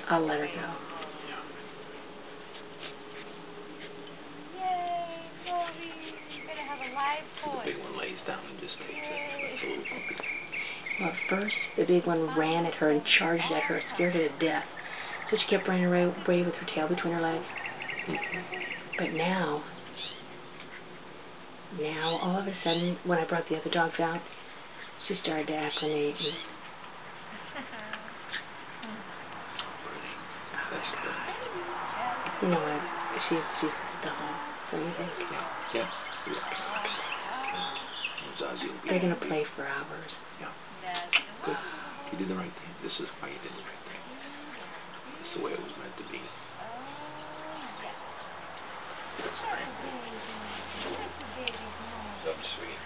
I'll let her go. Yay, Moby! You're gonna have a live toy. The big one lays down and just takes it. That's a little puppy. Well, at first, the big one ran at her and charged at her, scared her to death. So she kept running away with her tail between her legs. But now, all of a sudden, when I brought the other dogs out, she started to acclimate. Pretty. That's good. You know what? She's the home. What do you think? Yeah. Zazie will be They're going to play for hours. Yeah. You did the right thing. This is why you did the right thing. It's the way it was meant to be. That's great. So sweet.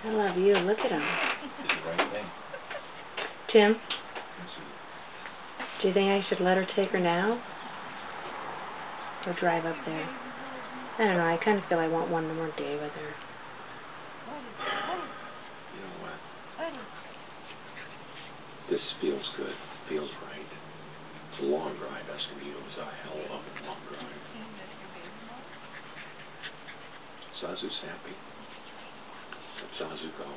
I love you. Look at him. Did the right thing. Tim, do you think I should let her take her now? Or drive up there? I don't know. I kind of feel I want one more day with her. You know what? This feels good. Feels right. It's a long drive. Escondido is a hell of a long drive. Zazu's happy. Let Zazu go.